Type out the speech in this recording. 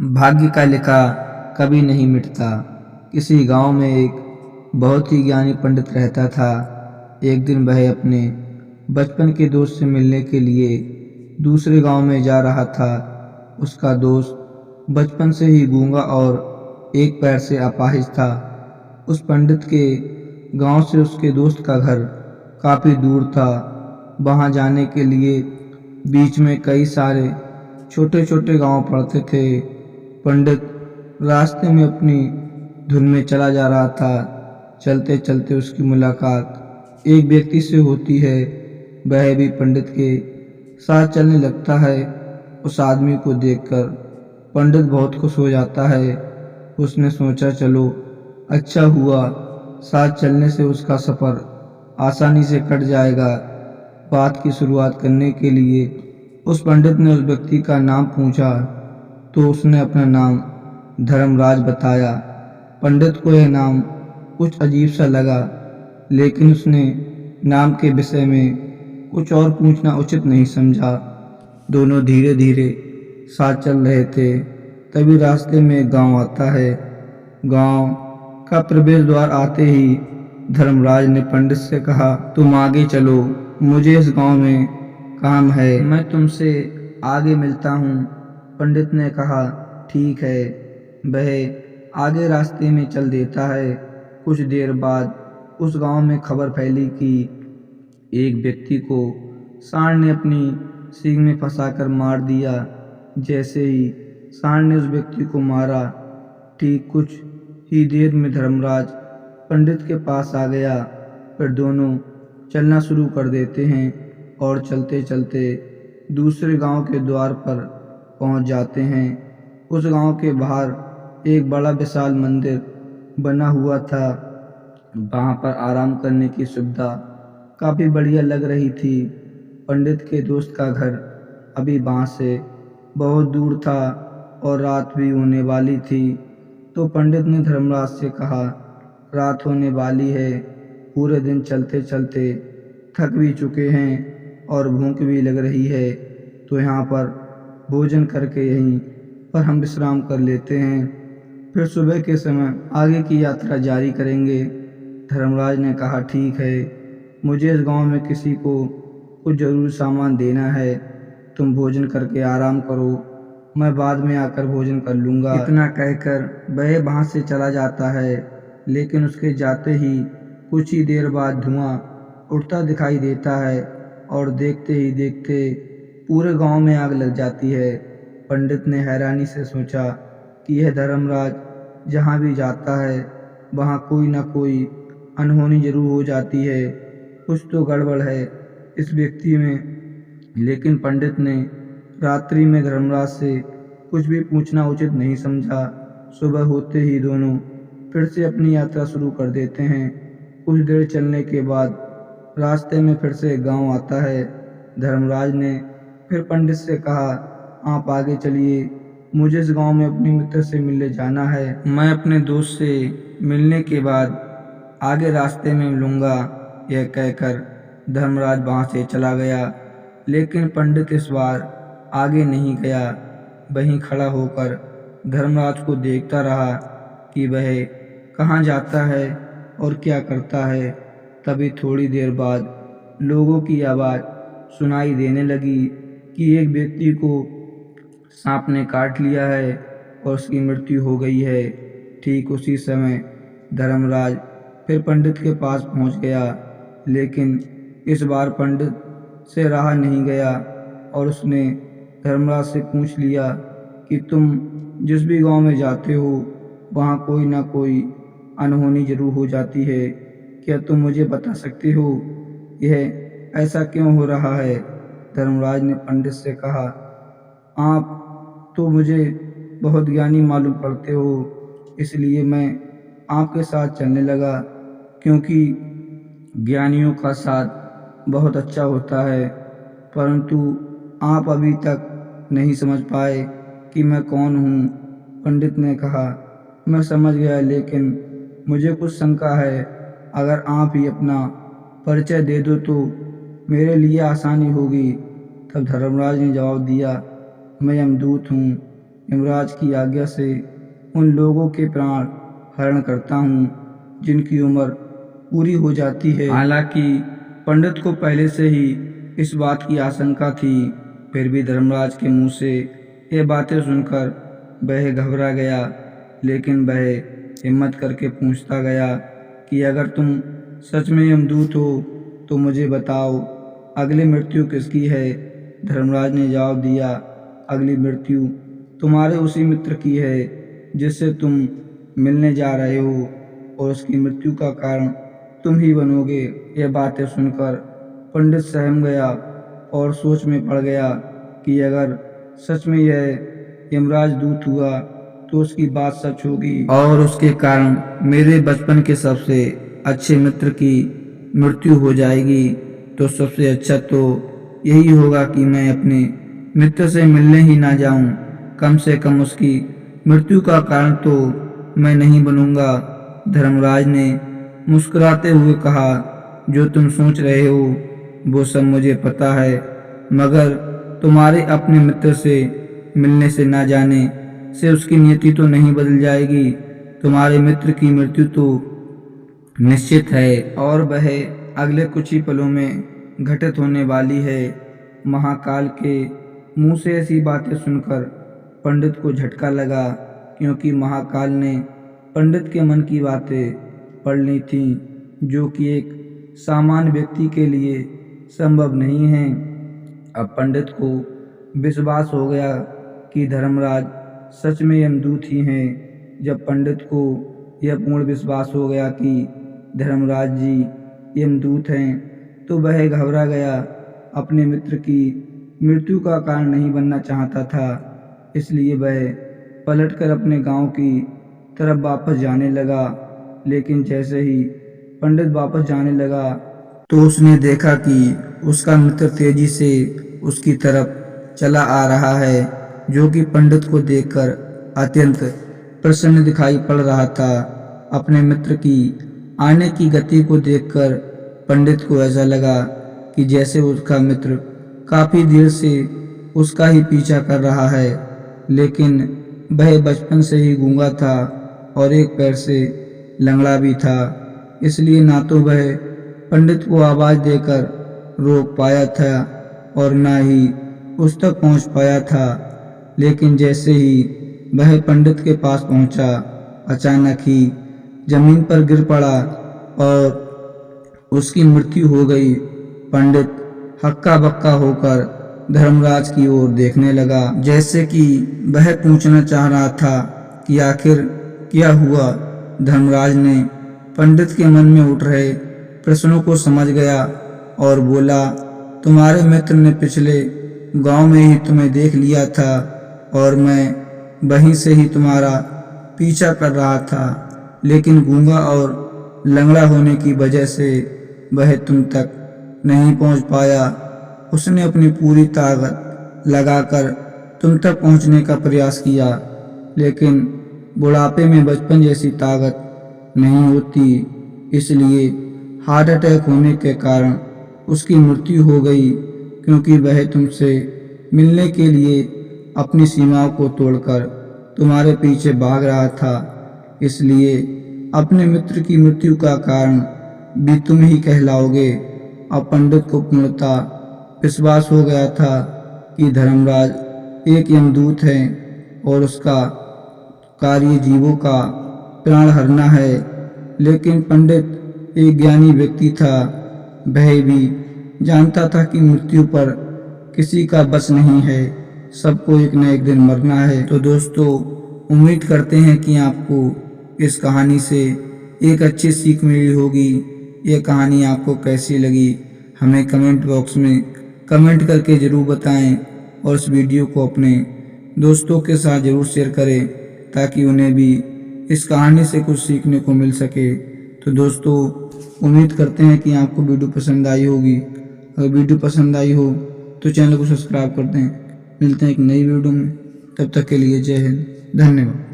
भाग्य का लिखा कभी नहीं मिटता। किसी गांव में एक बहुत ही ज्ञानी पंडित रहता था। एक दिन वह अपने बचपन के दोस्त से मिलने के लिए दूसरे गांव में जा रहा था। उसका दोस्त बचपन से ही गूंगा और एक पैर से अपाहिज था। उस पंडित के गांव से उसके दोस्त का घर काफी दूर था। वहां जाने के लिए बीच में कई सारे छोटे छोटे गांव पड़ते थे। पंडित रास्ते में अपनी धुन में चला जा रहा था। चलते चलते उसकी मुलाकात एक व्यक्ति से होती है। वह भी पंडित के साथ चलने लगता है। उस आदमी को देखकर पंडित बहुत खुश हो जाता है। उसने सोचा, चलो अच्छा हुआ, साथ चलने से उसका सफ़र आसानी से कट जाएगा। बात की शुरुआत करने के लिए उस पंडित ने उस व्यक्ति का नाम पूछा तो उसने अपना नाम धर्मराज बताया। पंडित को यह नाम कुछ अजीब सा लगा, लेकिन उसने नाम के विषय में कुछ और पूछना उचित नहीं समझा। दोनों धीरे धीरे साथ चल रहे थे। तभी रास्ते में एक गांव आता है। गांव का प्रवेश द्वार आते ही धर्मराज ने पंडित से कहा, तुम आगे चलो, मुझे इस गांव में काम है, मैं तुमसे आगे मिलता हूँ। पंडित ने कहा, ठीक है। वह आगे रास्ते में चल देता है। कुछ देर बाद उस गांव में खबर फैली कि एक व्यक्ति को सांड ने अपनी सींग में फंसाकर मार दिया। जैसे ही सांड ने उस व्यक्ति को मारा, ठीक कुछ ही देर में धर्मराज पंडित के पास आ गया। फिर दोनों चलना शुरू कर देते हैं और चलते चलते दूसरे गांव के द्वार पर पहुंच जाते हैं। उस गांव के बाहर एक बड़ा विशाल मंदिर बना हुआ था। वहां पर आराम करने की सुविधा काफ़ी बढ़िया लग रही थी। पंडित के दोस्त का घर अभी वहाँ से बहुत दूर था और रात भी होने वाली थी। तो पंडित ने धर्मराज से कहा, रात होने वाली है, पूरे दिन चलते चलते थक भी चुके हैं और भूख भी लग रही है, तो यहाँ पर भोजन करके यहीं पर हम विश्राम कर लेते हैं, फिर सुबह के समय आगे की यात्रा जारी करेंगे। धर्मराज ने कहा, ठीक है, मुझे इस गांव में किसी को कुछ ज़रूरी सामान देना है। तुम भोजन करके आराम करो, मैं बाद में आकर भोजन कर लूँगा। इतना कहकर वह वहाँ से चला जाता है। लेकिन उसके जाते ही कुछ ही देर बाद धुआं उठता दिखाई देता है और देखते ही देखते पूरे गांव में आग लग जाती है। पंडित ने हैरानी से सोचा कि यह धर्मराज जहाँ भी जाता है वहाँ कोई न कोई अनहोनी जरूर हो जाती है, कुछ तो गड़बड़ है इस व्यक्ति में। लेकिन पंडित ने रात्रि में धर्मराज से कुछ भी पूछना उचित नहीं समझा। सुबह होते ही दोनों फिर से अपनी यात्रा शुरू कर देते हैं। कुछ देर चलने के बाद रास्ते में फिर से एक गांव आता है। धर्मराज ने फिर पंडित से कहा, आप आगे चलिए, मुझे इस गांव में अपने मित्र से मिलने जाना है। मैं अपने दोस्त से मिलने के बाद आगे रास्ते में मिलूंगा। यह कहकर धर्मराज वहाँ से चला गया। लेकिन पंडित इस बार आगे नहीं गया। वहीं खड़ा होकर धर्मराज को देखता रहा कि वह कहाँ जाता है और क्या करता है। तभी थोड़ी देर बाद लोगों की आवाज़ सुनाई देने लगी कि एक व्यक्ति को सांप ने काट लिया है और उसकी मृत्यु हो गई है। ठीक उसी समय धर्मराज फिर पंडित के पास पहुंच गया। लेकिन इस बार पंडित से रहा नहीं गया और उसने धर्मराज से पूछ लिया कि तुम जिस भी गांव में जाते हो वहाँ कोई ना कोई अनहोनी जरूर हो जाती है, क्या तुम मुझे बता सकते हो यह ऐसा क्यों हो रहा है? धर्मराज ने पंडित से कहा, आप तो मुझे बहुत ज्ञानी मालूम पड़ते हो, इसलिए मैं आपके साथ चलने लगा, क्योंकि ज्ञानियों का साथ बहुत अच्छा होता है। परंतु आप अभी तक नहीं समझ पाए कि मैं कौन हूँ। पंडित ने कहा, मैं समझ गया, लेकिन मुझे कुछ शंका है। अगर आप ही अपना परिचय दे दो तो मेरे लिए आसानी होगी। तब धर्मराज ने जवाब दिया, मैं यमदूत हूँ, यमराज की आज्ञा से उन लोगों के प्राण हरण करता हूँ जिनकी उम्र पूरी हो जाती है। हालांकि पंडित को पहले से ही इस बात की आशंका थी, फिर भी धर्मराज के मुंह से ये बातें सुनकर वह घबरा गया। लेकिन वह हिम्मत करके पूछता गया कि अगर तुम सच में यमदूत हो तो मुझे बताओ, अगली मृत्यु किसकी है। धर्मराज ने जवाब दिया, अगली मृत्यु तुम्हारे उसी मित्र की है जिससे तुम मिलने जा रहे हो, और उसकी मृत्यु का कारण तुम ही बनोगे। यह बातें सुनकर पंडित सहम गया और सोच में पड़ गया कि अगर सच में यह यमराज दूत हुआ तो उसकी बात सच होगी और उसके कारण मेरे बचपन के सबसे अच्छे मित्र की मृत्यु हो जाएगी। तो सबसे अच्छा तो यही होगा कि मैं अपने मित्र से मिलने ही ना जाऊं। कम से कम उसकी मृत्यु का कारण तो मैं नहीं बनूंगा। धर्मराज ने मुस्कुराते हुए कहा, जो तुम सोच रहे हो वो सब मुझे पता है, मगर तुम्हारे अपने मित्र से मिलने से ना जाने से उसकी नियति तो नहीं बदल जाएगी। तुम्हारे मित्र की मृत्यु तो निश्चित है और वह अगले कुछ ही पलों में घटित होने वाली है। महाकाल के मुंह से ऐसी बातें सुनकर पंडित को झटका लगा, क्योंकि महाकाल ने पंडित के मन की बातें पढ़ ली थीं, जो कि एक सामान्य व्यक्ति के लिए संभव नहीं है। अब पंडित को विश्वास हो गया कि धर्मराज सच में यमदूत ही हैं। जब पंडित को यह पूर्ण विश्वास हो गया कि धर्मराज जी यमदूत हैं तो वह घबरा गया। अपने मित्र की मृत्यु का कारण नहीं बनना चाहता था, इसलिए वह पलटकर अपने गांव की तरफ वापस जाने लगा। लेकिन जैसे ही पंडित वापस जाने लगा तो उसने देखा कि उसका मित्र तेजी से उसकी तरफ चला आ रहा है, जो कि पंडित को देखकर अत्यंत प्रसन्न दिखाई पड़ रहा था। अपने मित्र की आने की गति को देखकर पंडित को ऐसा लगा कि जैसे उसका मित्र काफी देर से उसका ही पीछा कर रहा है, लेकिन वह बचपन से ही गूंगा था और एक पैर से लंगड़ा भी था, इसलिए ना तो वह पंडित को आवाज देकर रोक पाया था और ना ही उस तक पहुंच पाया था। लेकिन जैसे ही वह पंडित के पास पहुंचा, अचानक ही जमीन पर गिर पड़ा और उसकी मृत्यु हो गई। पंडित हक्का बक्का होकर धर्मराज की ओर देखने लगा, जैसे कि वह पूछना चाह रहा था कि आखिर क्या हुआ। धर्मराज ने पंडित के मन में उठ रहे प्रश्नों को समझ गया और बोला, तुम्हारे मित्र ने पिछले गांव में ही तुम्हें देख लिया था और मैं वहीं से ही तुम्हारा पीछा कर रहा था, लेकिन गूंगा और लंगड़ा होने की वजह से वह तुम तक नहीं पहुंच पाया। उसने अपनी पूरी ताकत लगाकर तुम तक पहुंचने का प्रयास किया, लेकिन बुढ़ापे में बचपन जैसी ताकत नहीं होती, इसलिए हार्ट अटैक होने के कारण उसकी मृत्यु हो गई, क्योंकि वह तुमसे मिलने के लिए अपनी सीमाओं को तोड़कर तुम्हारे पीछे भाग रहा था। इसलिए अपने मित्र की मृत्यु का कारण भी तुम ही कहलाओगे। अब पंडित को पूर्णतः विश्वास हो गया था कि धर्मराज एक यमदूत है और उसका कार्य जीवों का प्राण हरना है। लेकिन पंडित एक ज्ञानी व्यक्ति था, वह भी जानता था कि मृत्यु पर किसी का बस नहीं है, सबको एक न एक दिन मरना है। तो दोस्तों, उम्मीद करते हैं कि आपको इस कहानी से एक अच्छी सीख मिली होगी। ये कहानी आपको कैसी लगी हमें कमेंट बॉक्स में कमेंट करके ज़रूर बताएं और इस वीडियो को अपने दोस्तों के साथ ज़रूर शेयर करें ताकि उन्हें भी इस कहानी से कुछ सीखने को मिल सके। तो दोस्तों, उम्मीद करते हैं कि आपको वीडियो पसंद आई होगी। अगर वीडियो पसंद आई हो तो चैनल को सब्सक्राइब कर दें। मिलते हैं एक नई वीडियो में, तब तक के लिए जय हिंद, धन्यवाद।